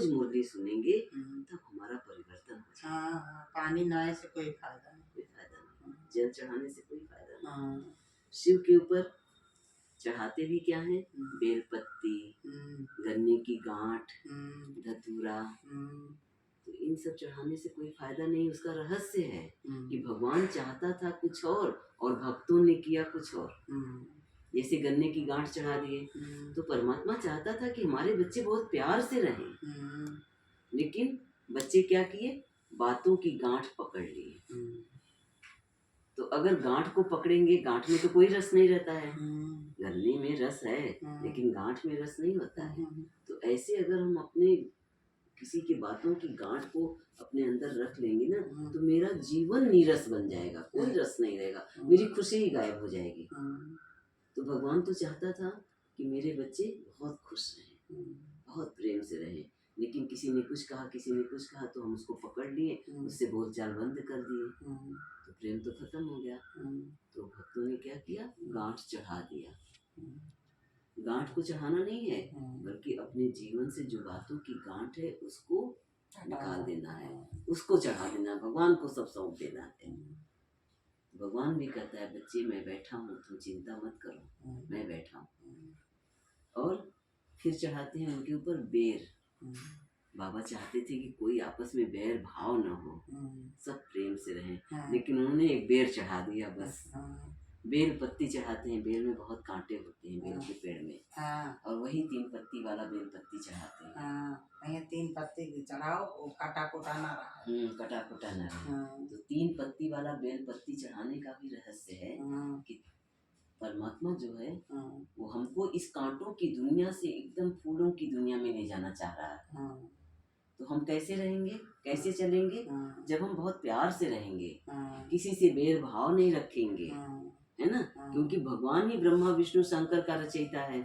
रोज मुरली सुनेंगे तब हमारा परिवर्तन हो जाएगा। हाँ हाँ, पानी नहाए से कोई फायदा नहीं। कोई फायदा नहीं, जल चढ़ाने से कोई फायदा नहीं। हाँ। शिव के ऊपर चढ़ाते भी क्या है? बेलपत्ती, गन्ने की गांठ, धतूरा। तो इन सब चढ़ाने से कोई फायदा नहीं। उसका रहस्य है कि भगवान चाहता था कुछ और भक्तों ने किया कुछ और। जैसे गन्ने की गांठ चढ़ा दिए तो परमात्मा चाहता था कि हमारे बच्चे बहुत प्यार से रहें, लेकिन बच्चे क्या किए? बातों की गांठ पकड़ लिए। तो अगर गांठ को पकड़ेंगे, गांठ में तो कोई रस नहीं रहता है। गन्ने में रस है लेकिन गांठ में रस नहीं होता है। तो ऐसे अगर हम अपने किसी की बातों की गांठ को अपने अंदर रख लेंगे ना तो मेरा जीवन नीरस बन जाएगा, कोई रस नहीं रहेगा, मेरी खुशी ही गायब हो जाएगी। तो भगवान तो चाहता था कि मेरे बच्चे बहुत खुश रहें, बहुत प्रेम से रहें, लेकिन किसी ने कुछ कहा, किसी ने कुछ कहा तो हम उसको पकड़ लिए, उससे बोलचाल बंद कर दिए, तो प्रेम तो खत्म हो गया। तो भक्तों ने क्या किया? गांठ चढ़ा दिया। गांठ को चढ़ाना नहीं है बल्कि अपने जीवन से जो बातों की गांठ है उसको निकाल देना है, उसको चढ़ा देना, भगवान को सब सौंप देना है। भगवान भी कहता है बच्चे मैं बैठा हूँ, तुम चिंता मत करो, मैं बैठा हूँ। और फिर चढ़ाते हैं उनके ऊपर बेर। बाबा चाहते थे कि कोई आपस में बैर भाव ना हो, सब प्रेम से रहें, लेकिन उन्होंने एक बेर चढ़ा दिया बस। बेल पत्ती चढ़ाते हैं, बेल में बहुत कांटे होते हैं बेल के पेड़ में, और वही 3 पत्ती वाला बेल पत्ती चढ़ाते हैं। 3 पत्ती चढ़ाओ, वो काटा कोटा ना रहा। कटा कुटा न रहे। तो 3 पत्ती वाला बेल पत्ती चढ़ाने का भी रहस्य है कि परमात्मा जो है वो हमको इस कांटों की दुनिया से एकदम फूलों की दुनिया में ले जाना चाह रहा है। तो हम कैसे रहेंगे, कैसे चलेंगे? जब हम बहुत प्यार से रहेंगे, किसी से बैर भाव नहीं रखेंगे, है ना? क्योंकि भगवान ही ब्रह्मा विष्णु शंकर का रचयिता है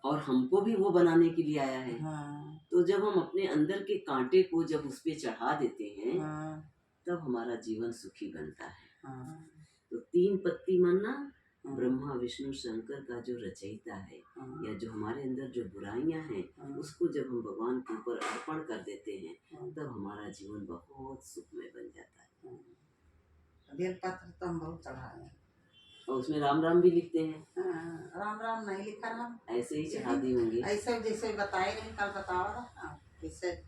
और हमको भी वो बनाने के लिए आया है। तो जब हम अपने अंदर के कांटे को जब उस पे चढ़ा देते हैं तब हमारा जीवन सुखी बनता है। तो 3 पत्ती मानना ब्रह्मा विष्णु शंकर का जो रचयिता है या जो हमारे अंदर जो बुराइयां हैं उसको जब हम भगवान के ऊपर अर्पण कर देते हैं तब हमारा जीवन बहुत सुखमय बन जाता है। बेलपत्र तो हम बहुत चढ़ाए हैं और उसमें राम राम भी लिखते हैं। राम राम नहीं लिखा राम, ऐसे ही चढ़ा दी होंगी, ऐसे जैसे बताए नहीं, कल बताओ रहा कैसे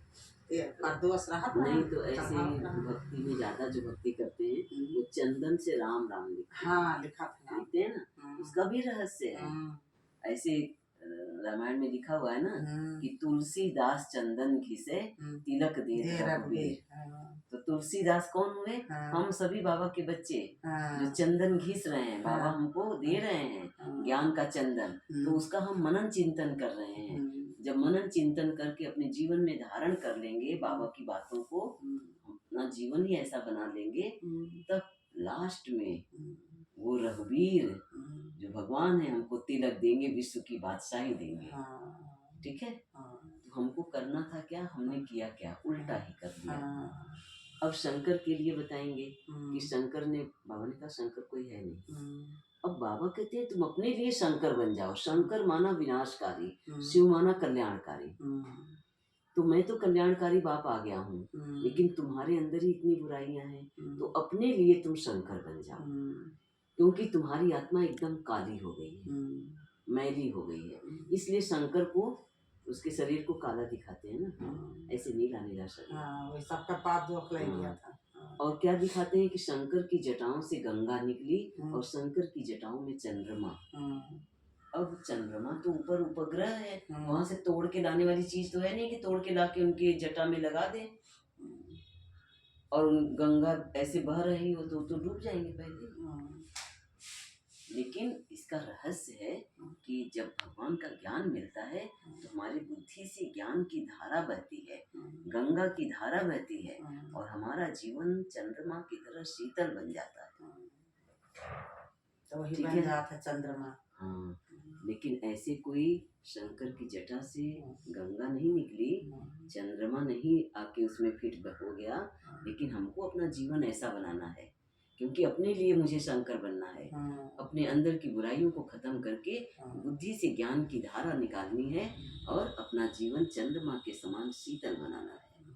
परदोष रहा नहीं तो ऐसे भक्ति में ज्यादा जो भक्ति करते हैं वो चंदन से राम राम लिखते हैं। लिखा था लिखते हैं ना, उसका भी रहस्य है। ऐसे रामायण में लिखा हुआ है ना कि तुलसीदास चंदन घिसे तिलक दे रघुबीर। तो तुलसीदास कौन हुए? हम सभी बाबा के बच्चे जो चंदन घिस रहे हैं, बाबा हमको दे रहे हैं ज्ञान का चंदन, तो उसका हम मनन चिंतन कर रहे हैं। जब मनन चिंतन करके अपने जीवन में धारण कर लेंगे बाबा की बातों को, अपना जीवन ही ऐसा बना लेंगे, तब लास्ट में वो रघुवीर जो भगवान है हमको तिलक देंगे, विश्व की बादशाही देंगे। ठीक है? तो हमको करना था क्या, हमने किया क्या? उल्टा ही कर दिया। अब शंकर के लिए बताएंगे कि शंकर ने, बाबा ने कहा शंकर कोई है नहीं। अब बाबा कहते हैं तुम अपने लिए शंकर बन जाओ। शंकर माना विनाशकारी, शिव माना कल्याणकारी। तो मैं तो कल्याणकारी बाप आ गया हूँ, लेकिन तुम्हारे अंदर ही इतनी बुराइयां हैं, तो अपने लिए तुम शंकर बन जाओ, क्योंकि तुम्हारी आत्मा एकदम काली हो गई है, मैली हो गई है। इसलिए शंकर को उसके शरीर को काला दिखाते हैं ना, ऐसे नीला नीला शरीर, सबका पाप दुख ले लिया था। और क्या दिखाते हैं कि शंकर की जटाओं से गंगा निकली और शंकर की जटाओं में चंद्रमा। अब चंद्रमा तो ऊपर उपग्रह है, वहां से तोड़ के लाने वाली चीज तो है नहीं कि तोड़ के लाके उनके जटा में लगा दे, और गंगा ऐसे बह रही हो तो डूब जाएंगे पहले। लेकिन इसका रहस्य है कि जब भगवान का ज्ञान मिलता है तो हमारी बुद्धि से ज्ञान की धारा बहती है, गंगा की धारा बहती है, और हमारा जीवन चंद्रमा की तरह शीतल बन जाता है। तो वही बन जाता है चंद्रमा। हाँ, लेकिन ऐसे कोई शंकर की जटा से गंगा नहीं निकली, चंद्रमा नहीं आके उसमें फिट हो गया, लेकिन हमको अपना जीवन ऐसा बनाना है क्योंकि अपने लिए मुझे शंकर बनना है। अपने अंदर की बुराइयों को खत्म करके बुद्धि से ज्ञान की धारा निकालनी है और अपना जीवन चंद्रमा के समान शीतल बनाना है।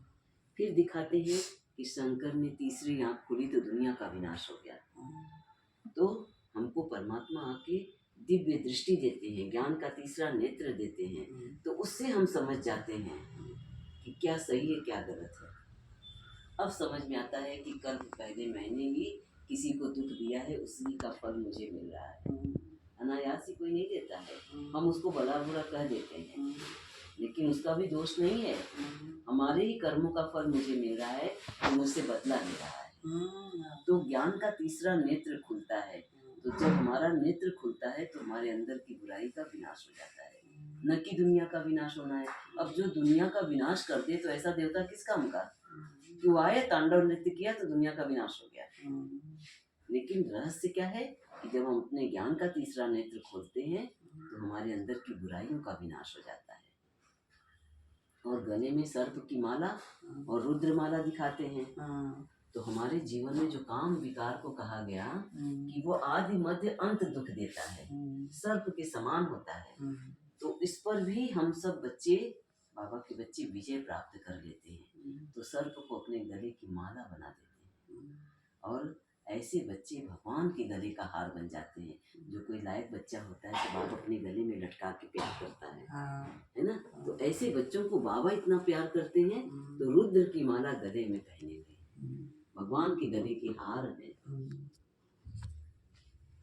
फिर दिखाते हैं कि शंकर ने तीसरी आंख खोली तो दुनिया का विनाश हो गया। तो हमको परमात्मा आके दिव्य दृष्टि देते हैं, ज्ञान का तीसरा नेत्र देते हैं, तो उससे हम समझ जाते हैं कि क्या सही है क्या गलत है। अब समझ में आता है कि कल पहले मैंने ही किसी को दुख दिया है, उसी का फल मुझे मिल रहा है। अनायास ही कोई नहीं देता है, हम उसको भला बुरा कह देते हैं, लेकिन उसका भी दोष नहीं है। हमारे ही कर्मों का फल मुझे मिल रहा है, तो मुझसे बदला ले रहा है। तो ज्ञान का तीसरा नेत्र खुलता है। तो जब हमारा नेत्र खुलता है तो हमारे अंदर की बुराई का विनाश हो जाता है, न कि दुनिया का विनाश होना है। अब जो दुनिया का विनाश करते तो ऐसा देवता किस काम का, कि वो आए तांडव नृत्य किया तो दुनिया का विनाश हो गया। लेकिन रहस्य क्या है कि जब हम अपने ज्ञान का तीसरा नेत्र खोलते हैं तो हमारे अंदर की बुराइयों का विनाश हो जाता है। और गले में सर्प की माला और रुद्र माला दिखाते हैं। तो हमारे जीवन में जो काम विकार को कहा गया कि वो आदि मध्य अंत दुख देता है, सर्प के समान होता है, तो इस पर भी हम सब बच्चे, बाबा के बच्चे विजय प्राप्त कर लेते हैं। तो सर्प को अपने गले की माला बना देते हैं और ऐसे बच्चे भगवान के गले का हार बन जाते हैं। जो कोई लायक बच्चा होता है तो बाबा अपने गले में लटका के प्यार करता है ना। तो ऐसे बच्चों को बाबा इतना प्यार करते हैं तो रुद्र की माला गले में पहनेंगे, भगवान के गले की हार है।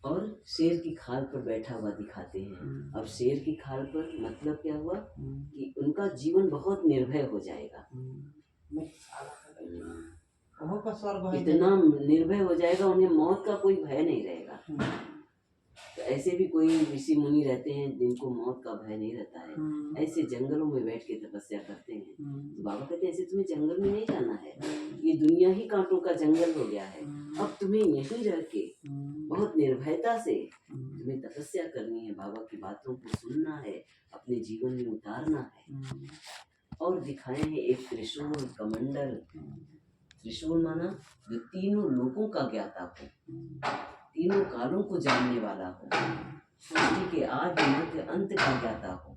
और शेर की खाल पर बैठा हुआ दिखाते हैं। अब शेर की खाल पर मतलब क्या हुआ कि उनका जीवन बहुत निर्भय हो जाएगा, इतना निर्भय हो जाएगा, उन्हें मौत का कोई भय नहीं रहेगा। तो ऐसे भी कोई ऋषि मुनि रहते हैं जिनको मौत का भय नहीं रहता है, ऐसे जंगलों में बैठ के तपस्या करते हैं। तो बाबा कहते हैं ऐसे तुम्हें जंगल में नहीं जाना है, ये दुनिया ही कांटों का जंगल हो गया है। अब तुम्हें यहीं रह के बहुत निर्भयता से तुम्हें तपस्या करनी है, बाबा की बातों को सुनना है, अपने जीवन में उतारना है। और दिखाए हैं एक त्रिशूल कमंडल। त्रिशूल माना जो तीनों लोगों का ज्ञाता हो, तीनों कालों को जानने वाला हो, सृष्टि के आदि मध्य अंत का ज्ञाता हो।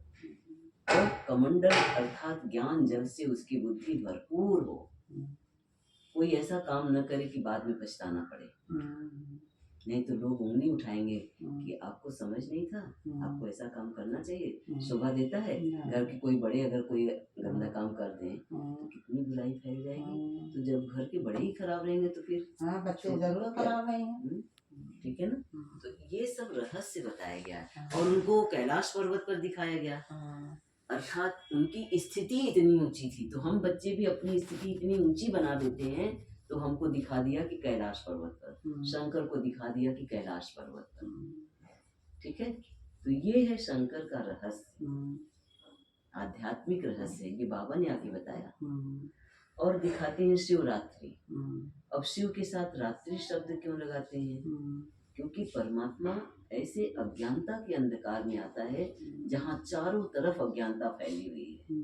और कमंडल अर्थात ज्ञान जल से उसकी बुद्धि भरपूर हो, कोई ऐसा काम न करे कि बाद में पछताना पड़े। नहीं तो लोग उंगली उठाएंगे कि आपको समझ नहीं था, आपको ऐसा काम करना चाहिए। शोभा देता है घर के कोई बड़े अगर कोई गंदा काम कर दें तो कितनी बुराई फैल जाएगी। तो जब घर के बड़े ही खराब रहेंगे तो फिर बच्चे जरूर खराब रहेंगे। ठीक है ना। तो ये सब रहस्य बताया गया और उनको कैलाश पर्वत पर दिखाया गया। अर्थात उनकी स्थिति इतनी ऊंची थी, तो हम बच्चे भी अपनी स्थिति इतनी ऊंची बना देते हैं। तो हमको दिखा दिया कि कैलाश पर्वत पर, शंकर को दिखा दिया कि कैलाश पर्वत पर। ठीक है। तो ये है शंकर का रहस्य, आध्यात्मिक रहस्य, ये बाबा ने आगे बताया। और दिखाते हैं शिवरात्रि। अब शिव के साथ रात्रि शब्द क्यों लगाते हैं? क्योंकि परमात्मा ऐसे अज्ञानता के अंधकार में आता है जहाँ चारों तरफ अज्ञानता फैली हुई है,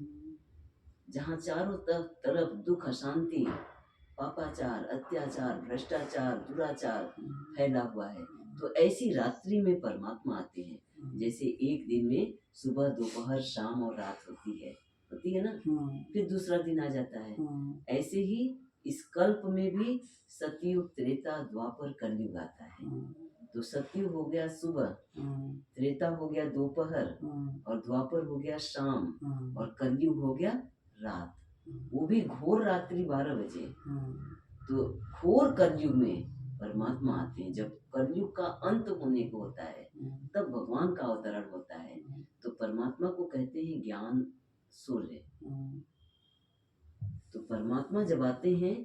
जहाँ चारों तरफ दुख, अशांति, पापाचार, अत्याचार, भ्रष्टाचार, दुराचार फैला हुआ है। तो ऐसी रात्रि में परमात्मा आते हैं। जैसे एक दिन में सुबह, दोपहर, शाम और रात होती है ना, फिर दूसरा दिन आ जाता है। ऐसे ही इस कल्प में भी सतयुग, त्रेता, द्वापर, कलयुग आता है। तो सतयुग हो गया सुबह, त्रेता हो गया दोपहर और द्वापर हो गया शाम और कलयुग हो गया रात, वो भी घोर रात्रि 12 बजे। तो घोर कलयुग में परमात्मा आते हैं। जब कलयुग का अंत होने को होता है तब भगवान का अवतरण होता है। तो परमात्मा को कहते हैं ज्ञान सूर्य। तो परमात्मा जब आते हैं,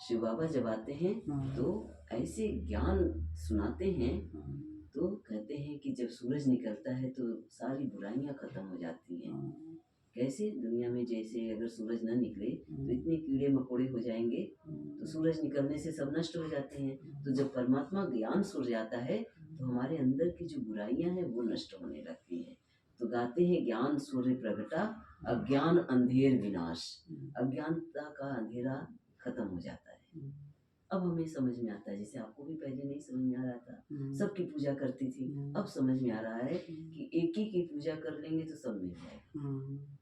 शिव बाबा जब आते हैं तो ऐसे ज्ञान सुनाते हैं। तो कहते हैं कि जब सूरज निकलता है तो सारी बुराइयां खत्म हो जाती हैं। कैसे? दुनिया में जैसे अगर सूरज न निकले तो इतने कीड़े मकोड़े हो जाएंगे, तो सूरज निकलने से सब नष्ट हो जाते हैं। तो जब परमात्मा ज्ञान सूर्य आता है तो हमारे अंदर की जो बुराइयां हैं वो नष्ट होने लगती हैं। तो गाते हैं ज्ञान सूर्य प्रगटा, अज्ञान अंधेर विनाश। अज्ञानता का अंधेरा खत्म हो जाता है। अब हमें समझ में आता है, जैसे आपको भी पहले नहीं समझ में आ रहा था, सबकी पूजा करती थी, अब समझ में आ रहा है कि एक ही की पूजा कर लेंगे तो सब मिल जाएगा।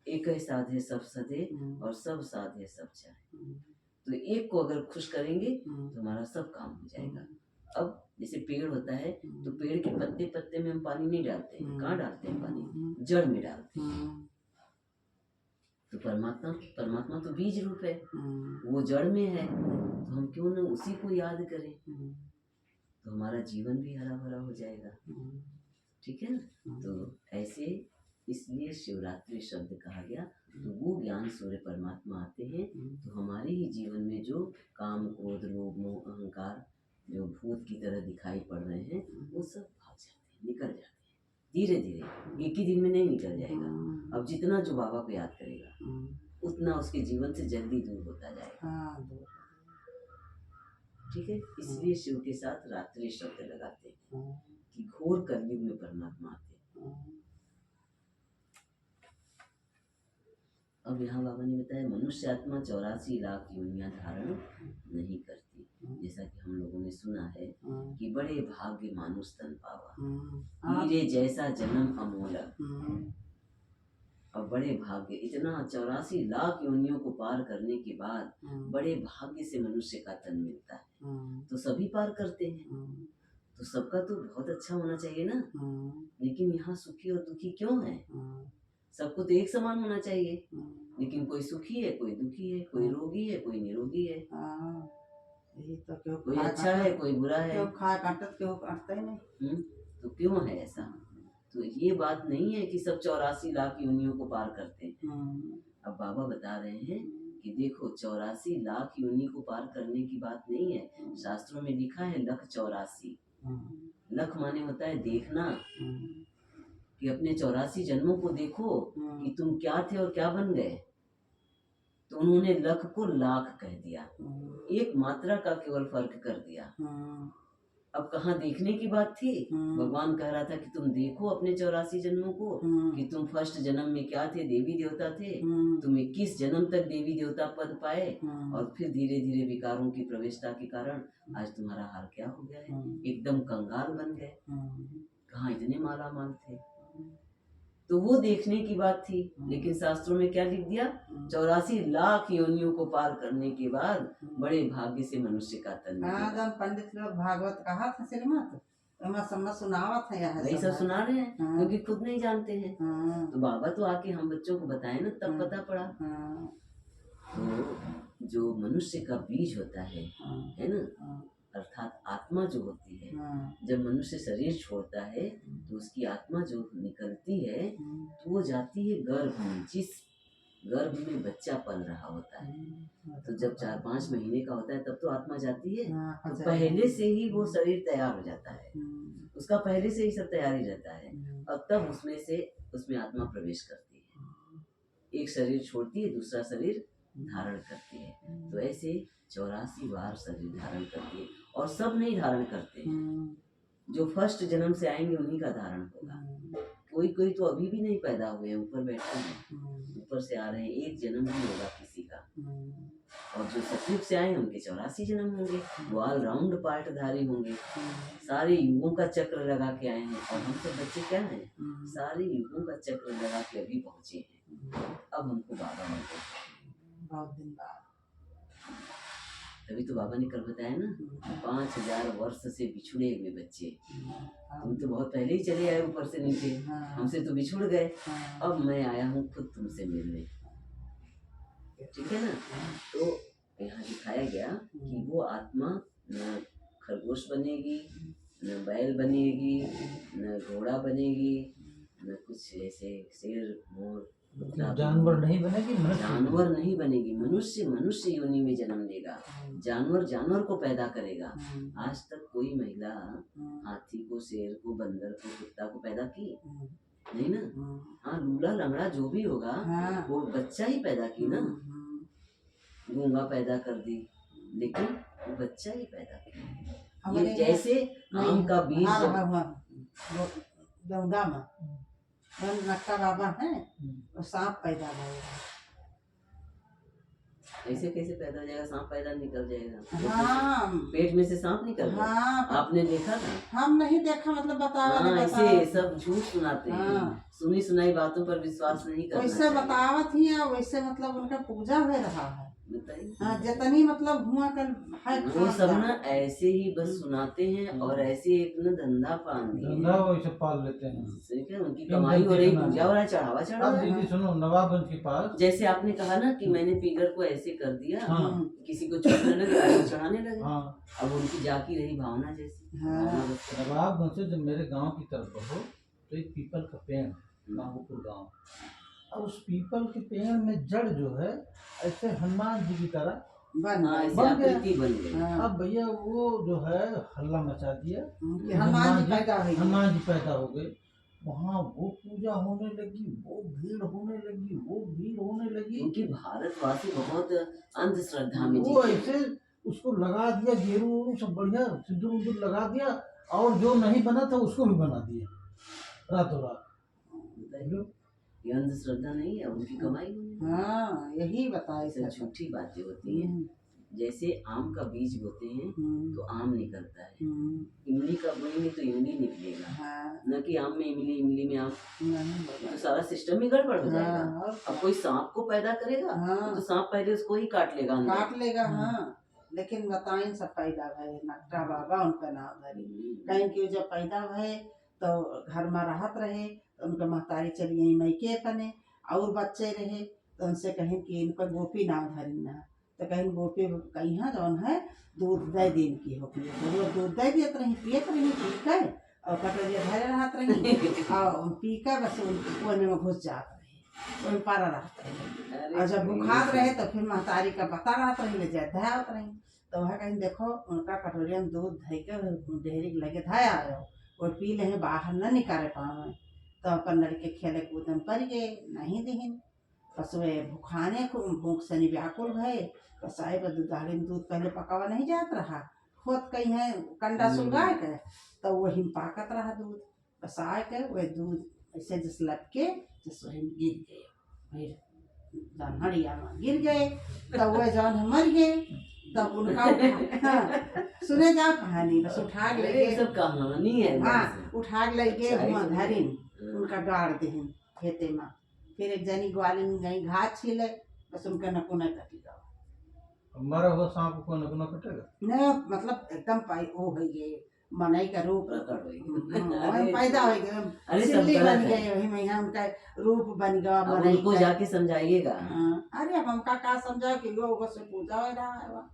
एक ही साधे सब सधे और सब साधे सब चाहे। तो एक को अगर खुश करेंगे तो हमारा सब काम हो जाएगा। अब जैसे पेड़ होता है तो पेड़ के पत्ते पत्ते में हम पानी नहीं डालते हैं, कहाँ डालते हैं पानी? जड़ में डालते हैं। तो परमात्मा परमात्मा तो बीज रूप है, वो जड़ में है, तो हम क्यों न उसी को याद करें, तो हमारा जीवन भी हरा भरा हो जाएगा। ठीक है ना? तो ऐसे इसलिए शिवरात्रि शब्द कहा गया। तो वो ज्ञान सूर्य परमात्मा आते हैं तो हमारे ही जीवन में जो काम क्रोध लोभ मोह अहंकार जो भूत की तरह दिखाई पड़ रहे हैं वो सब भाग जाते हैं, निकल जाते हैं धीरे धीरे। एक ही दिन में नहीं निकल जाएगा। अब जितना जो बाबा को याद करेगा उतना उसके जीवन से जल्दी दूर होता जाएगा। ठीक है, इसलिए शिव के साथ रात्रि शब्द लगाते हैं कि घोर कलयुग में परमात्मा आते हैं। अब यहाँ बाबा ने बताया मनुष्य आत्मा 84 लाख योनियां धारण नहीं करती। जैसा कि हम लोगों ने सुना है कि बड़े भाग्य मानुष तन पावा, हीरे जैसा जन्म अमोलक। अब बड़े भाग्य, इतना 84 लाख योनियों को पार करने के बाद बड़े भाग्य से मनुष्य का तन मिलता है। तो सभी पार करते हैं, तो सबका तो बहुत अच्छा होना चाहिए ना। लेकिन यहाँ सुखी और दुखी क्यों है? सबको तो एक समान होना चाहिए, लेकिन कोई सुखी है, कोई दुखी है, कोई रोगी है, कोई निरोगी है, कोई अच्छा है, कोई बुरा है। तो क्यों है ऐसा? तो ये बात नहीं है कि सब 84 लाख योनियों को पार करते हैं। अब बाबा बता रहे हैं कि देखो 84 लाख योनि को पार करने की बात नहीं है। शास्त्रों में लिखा है लख 84। लख माने होता है देखना, कि अपने 84 जन्मों को देखो कि तुम क्या थे और क्या बन गए। तो उन्होंने लख को लाख कह दिया, एक मात्रा का केवल फर्क कर दिया। अब कहाँ देखने की बात थी? भगवान कह रहा था कि तुम देखो अपने 84 जन्मों को कि तुम फर्स्ट जन्म में क्या थे, देवी देवता थे, तुम 21 जन्म तक देवी देवता पद पाए और फिर धीरे धीरे विकारों की प्रवेशता के कारण आज तुम्हारा हाल क्या हो गया है, एकदम कंगाल बन गए। कहाँ इतने माला माल थे? तो वो देखने की बात थी। लेकिन शास्त्रों में क्या लिख दिया? 84 लाख योनियों को पार करने के बाद बड़े भाग्य से मनुष्य का तन मिलेगा। पंडित लोग भागवत कहा था श्रीमत सुनावत है, वही सब सुना रहे हैं क्योंकि खुद नहीं जानते हैं। तो बाबा तो आके हम बच्चों को बताए ना, तब पता पड़ा। तो जो मनुष्य का बीज होता है ना, अर्थात आत्मा जो होती है, जब मनुष्य शरीर छोड़ता है तो उसकी आत्मा जो निकलती है तो वो जाती है गर्भ में, जिस गर्भ में बच्चा पल रहा होता है। तो जब 4-5 महीने का होता है तब तो आत्मा जाती है, तो पहले से ही वो शरीर तैयार हो जाता है, उसका पहले से ही सब तैयारी रहता है। और तब उसमें आत्मा प्रवेश करती है, एक शरीर छोड़ती है, दूसरा शरीर धारण करती है। तो ऐसे 84 बार शरीर धारण करती है। और सब नहीं धारण करते हैं, जो फर्स्ट जन्म से आएंगे उन्हीं का धारण होगा। कोई कोई तो अभी भी नहीं पैदा हुए हैं, ऊपर बैठे हैं, ऊपर से आ रहे हैं, एक जन्म भी होगा किसी का। और जो सतयुग से आए हैं उनके 84 जन्म होंगे, वो ऑल राउंड पार्टधारी होंगे, सारे युगों का चक्र लगा के आए हैं। और हम सब बच्चे क्या हैं, सारे युगों का चक्र लगा के अभी पहुंचे हैं। अब हमको बाबा मिलते हैं बहुत दिन बाद। तभी तो बाबा ने कल बताया ना, 5000 वर्ष से बिछुड़े हुए बच्चे, तुम तो बहुत पहले ही चले आए ऊपर से नीचे, हमसे तो बिछुड़ गए, अब मैं आया हूँ खुद तुमसे मिलने। ठीक है ना? तो यहाँ दिखाया गया कि वो आत्मा न खरगोश बनेगी, न बैल बनेगी, न घोड़ा बनेगी, न कुछ ऐसे शेर मोर जानवर नहीं बनेगी, जानवर नहीं बनेगी, मनुष्य योनि में जन्म लेगा, जानवर को पैदा करेगा। आज तक कोई महिला हाथी को, शेर को, बंदर को, कुत्ता को पैदा की नहीं ना। हाँ, लूला लंगड़ा जो भी होगा वो बच्चा ही पैदा की ना, गूंगा पैदा कर दी, लेकिन वो बच्चा ही पैदा की। ये जैसे आम का बीज नक्का बाबा है, सांप पैदा हुआ, ऐसे कैसे पैदा हो जाएगा? सांप पैदा निकल जाएगा? हाँ पेट में से सांप निकल जाएगा? हाँ आपने देखा था? हम नहीं देखा, मतलब बतावा हाँ, नहीं ऐसे सब झूठ सुनाते हैं। हाँ। सुनी सुनाई बातों पर विश्वास नहीं करना वैसे चाहिए। बतावत ही है, वैसे मतलब उनका पूजा हो रहा है। बताइए। हाँ, जितनी मतलब हुआ कर है वो सब खानदान। ना ऐसे ही बस सुनाते हैं और ऐसे एक ना धंधा पाल दिए धंधा हैं। वैसे पाल लेते हैं। जिससे क्या उनकी क्यों कमाई हो रही, गलती पूजा हो रहा है, चढ़ावा चढ़ रहा अब है। दीदी सुनो, नवाबगंज के पास जैसे आपने कहा ना कि मैंने पीगर को ऐसे कर दिया, हाँ किसी को छूने लगे, किसी को चढ़ाने लगे। हाँ अब उनकी जाकी रही भावना जैसी। हाँ। भावना बस कर- नवाबगंज से जब मेरे गांव की तरफ बढ़ो तो एक पीपल का पेड़ है, माहूपुर गांव। अब उस पीपल के पेड़ में जड़ जो है ऐसे हनुमान जी की तरह बन हाँ, गई। ऐसे बन गया। आकृति बन गई। हाँ। अब भैया वो जो है हल्ला मचा दिया, कि हनुमान जी पैदा हुई। हनुमान जी पैदा हो गए। वहाँ वो पूजा होने लगी, वो भीड़ होने लगी, वो भीड़ होने लगी। क्योंकि भारतवासी बहुत अंधश्रद्धा में वो जीते हैं। ऐसे उसको लगा दिया, गेरू वेरू सब बढ़िया सिंदूर उंदूर लगा दिया, और जो नहीं बना था उसको भी बना दिया रातों रात। बताइए, ये अंधश्रद्धा नहीं है, उनकी कमाई होनी है। हाँ यही बताए ऐसे सब। झूठी बातें होती हैं। जैसे आम का बीज बोते हैं तो आम निकलता है, इमली का बोएंगे तो इमली निकलेगा, हाँ न कि आम में इमली, इमली में आम। नहीं तो सारा सिस्टम ही गड़बड़ हो जाएगा। हाँ, और अब कोई सांप को पैदा करेगा हाँ। तो सांप पहले उसको ही काट लेगा अंदर। काट लेगा। हाँ लेकिन बताइन सब पैदा भय नकटा बाबा उनका नाम धरी। कहीं कि जब पैदा भय तो घर में राहत रहे, तो उनका महतारी चली गई मैके पने, और बच्चे रहे तो उनसे कहें कि इनका गोपी नाम धरी ना, तो कहीं गोपी कहीं है जौन है दूध दे दिन की हो पिए, तो वो दूध दे दियत रही, पियत रही, पी के और कटोरिया धरे रहत रही और पी के बस कोने में घुस जात रही, वही पारा रहत रही। और जब बुखार रहे तो फिर महतारी का बता रहत रही, ले जाए धयात रही, तो वह कहीं देखो उनका कटोरिया में दूध धइ के डेहरी लगे धया आयो, वो पी ले बाहर न निकाले पावे, तो अपन लड़के खेले कूदन पर गए नहीं दिहिन। बस वे भूखाने को भूख से व्याकुल भये, बस आए पर दुधारी में दूध पहले पकावा नहीं जात रहा, खोद कहीं है कंडा सुलगाए के, तो वही में पाकत रहा दूध। बस आए के वह दूध ऐसे जिस लपके जिस वही में गिर गए, फिर हड़िया में गिर गए, तब वह जौन मर गए। तब उनका सुने जाओ कहानी, बस उठा के ले ये गए। सब कहानी है। हाँ उठा के ले गए अच्छा, हुआ ऐसे- धरिन, उनका गाड़ देहिन खेते में। फिर एक जनी ग्वालिन गई घास छीले, बस उनका नकुना कटी गया। मरा हुआ सांप को न कटेगा। नहीं मतलब एकदम वो हो गए मनई का रूप प्रकट हो वही पैदा हो गए, अरे सब सिल्ली गलत बन है। गए, वही में यहाँ उनका रूप बन गया अब मनई उनको का। जाके समझाइएगा। हाँ, अरे अब हमका का समझाओ कि वो बस पूजा हो रहा है वहाँ।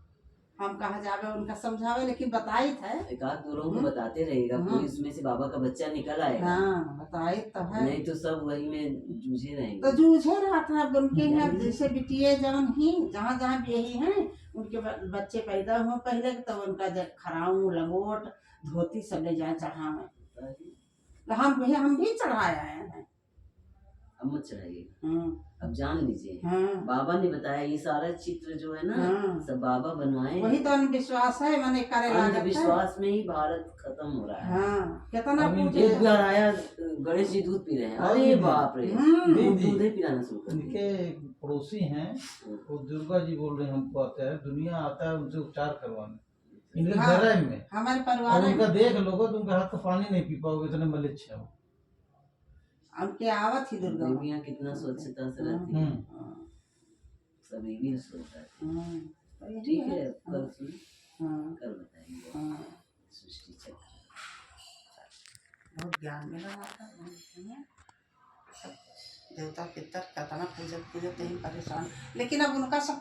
हम कहा जावे उनका समझावे, लेकिन बताई था। एक आध दो लोगों को बताते रहेगा, कोई उसमें से बाबा का बच्चा निकल आएगा। हाँ बताई तो है, नहीं तो सब वही में जूझे रहेंगे। तो जूझे रहा था उनके यहाँ जैसे बिटिया जवन ही जहाँ जहाँ भी यही हैं उनके बच्चे पैदा हुए पहले, तब उनका खराऊ लंगोट धोती सब ले जाए चढ़ावे, तो हम भी चढ़ाए हैं। अब मत चढ़ाइएगा, हम्म, अब जान लीजिए हाँ बाबा ने बताया ये सारा चित्र जो है ना हाँ। सब बाबा बनवाए। वही तो अंधविश्वास है, मैंने करे लागत है। अंधविश्वास में ही भारत खत्म हो रहा है। हाँ कितना अभी पूजे। एक बार आया गणेश जी दूध पी रहे हैं, अरे अरे बाप रे, दीदी। दूध ही पिलाना शुरू कर दिया। इनके पड़ोसी हैं, वो दुर्गा जी बोल रहे हैं, हमको आता है दुनिया आता है उनसे उपचार करवाने इनके हाँ। घर में। हमारे और परिवार उनका में देख लोगे तो उनके हाथ का पानी नहीं पी पाओगे, इतने मलिच्छ है वो। उनके आवत ही दुर्गा माँ। देवियाँ कितना स्वच्छता से रहती है, हाँ, सब ये भी सोचता है। हाँ, तो यही ठीक है, कल सुन, हाँ, कल बताएंगे हाँ। सृष्टि चक्र। बहुत ज्ञान मिला था देवता पितर कतना पूजत पूजत यही परेशान, लेकिन अब उनका सब